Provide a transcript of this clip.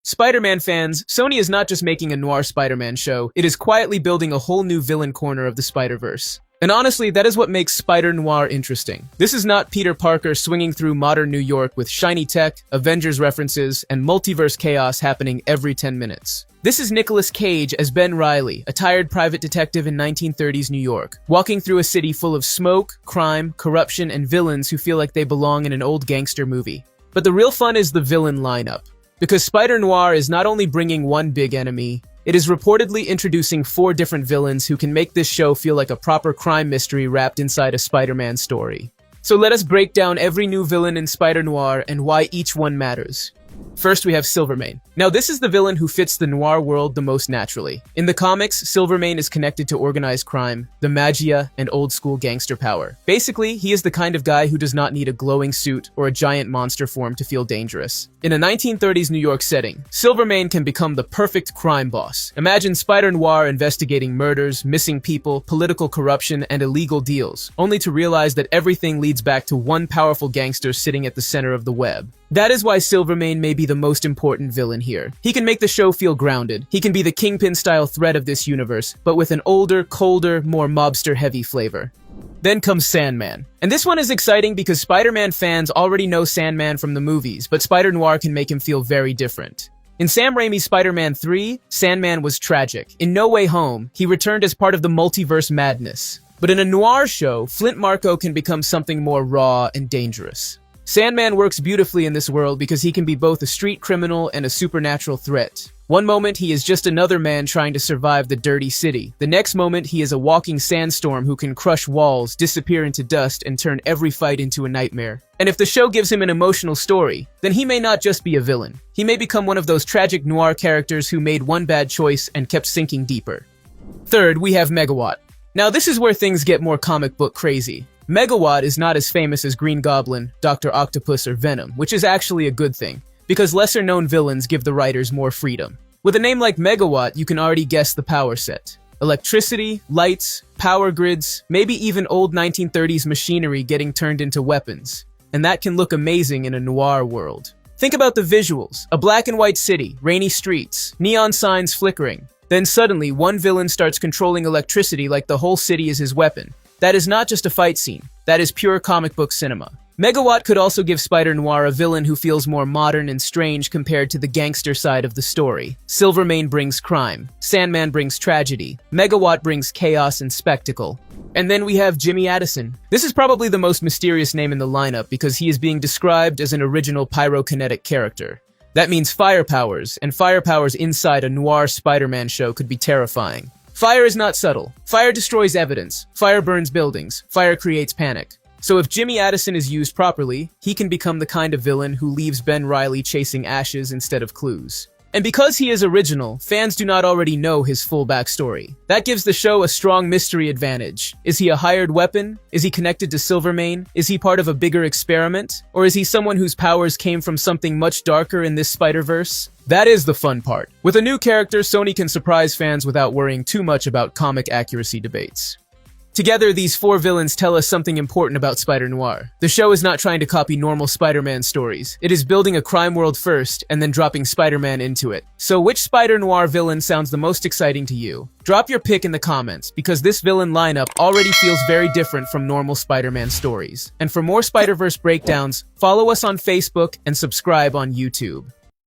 Spider-Man fans, Sony is not just making a noir Spider-Man show, it is quietly building a whole new villain corner of the Spider-Verse. And honestly, that is what makes Spider-Noir interesting. This is not Peter Parker swinging through modern New York with shiny tech, Avengers references, and multiverse chaos happening every 10 minutes. This is Nicolas Cage as Ben Reilly, a tired private detective in 1930s New York, walking through a city full of smoke, crime, corruption, and villains who feel like they belong in an old gangster movie. But the real fun is the villain lineup. Because Spider-Noir is not only bringing one big enemy, it is reportedly introducing 4 different villains who can make this show feel like a proper crime mystery wrapped inside a Spider-Man story. So let us break down every new villain in Spider-Noir and why each one matters. First, we have Silvermane. Now, this is the villain who fits the noir world the most naturally. In the comics, Silvermane is connected to organized crime, the magia, and old-school gangster power. Basically, he is the kind of guy who does not need a glowing suit or a giant monster form to feel dangerous. In a 1930s New York setting, Silvermane can become the perfect crime boss. Imagine Spider-Noir investigating murders, missing people, political corruption, and illegal deals, only to realize that everything leads back to one powerful gangster sitting at the center of the web. That is why Silvermane may be the most important villain here. He can make the show feel grounded. He can be the Kingpin-style threat of this universe, but with an older, colder, more mobster-heavy flavor. Then comes Sandman. And this one is exciting because Spider-Man fans already know Sandman from the movies, but Spider-Noir can make him feel very different. In Sam Raimi's Spider-Man 3, Sandman was tragic. In No Way Home, he returned as part of the multiverse madness. But in a noir show, Flint Marko can become something more raw and dangerous. Sandman works beautifully in this world because he can be both a street criminal and a supernatural threat. One moment, he is just another man trying to survive the dirty city. The next moment, he is a walking sandstorm who can crush walls, disappear into dust, and turn every fight into a nightmare. And if the show gives him an emotional story, then he may not just be a villain. He may become one of those tragic noir characters who made one bad choice and kept sinking deeper. Third, we have Megawatt. Now, this is where things get more comic book crazy. Megawatt is not as famous as Green Goblin, Dr. Octopus, or Venom, which is actually a good thing, because lesser-known villains give the writers more freedom. With a name like Megawatt, you can already guess the power set. Electricity, lights, power grids, maybe even old 1930s machinery getting turned into weapons. And that can look amazing in a noir world. Think about the visuals: a black and white city, rainy streets, neon signs flickering. Then suddenly, one villain starts controlling electricity like the whole city is his weapon. That is not just a fight scene, that is pure comic book cinema. Megawatt could also give Spider-Noir a villain who feels more modern and strange compared to the gangster side of the story. Silvermane brings crime, Sandman brings tragedy, Megawatt brings chaos and spectacle. And then we have Jimmy Addison. This is probably the most mysterious name in the lineup because he is being described as an original pyrokinetic character. That means fire powers, and fire powers inside a noir Spider-Man show could be terrifying. Fire is not subtle. Fire destroys evidence. Fire burns buildings. Fire creates panic. So if Jimmy Addison is used properly, he can become the kind of villain who leaves Ben Reilly chasing ashes instead of clues. And because he is original, fans do not already know his full backstory. That gives the show a strong mystery advantage. Is he a hired weapon? Is he connected to Silvermane? Is he part of a bigger experiment? Or is he someone whose powers came from something much darker in this Spider-Verse? That is the fun part. With a new character, Sony can surprise fans without worrying too much about comic accuracy debates. Together, these 4 villains tell us something important about Spider-Noir. The show is not trying to copy normal Spider-Man stories. It is building a crime world first, and then dropping Spider-Man into it. So which Spider-Noir villain sounds the most exciting to you? Drop your pick in the comments, because this villain lineup already feels very different from normal Spider-Man stories. And for more Spider-Verse breakdowns, follow us on Facebook and subscribe on YouTube.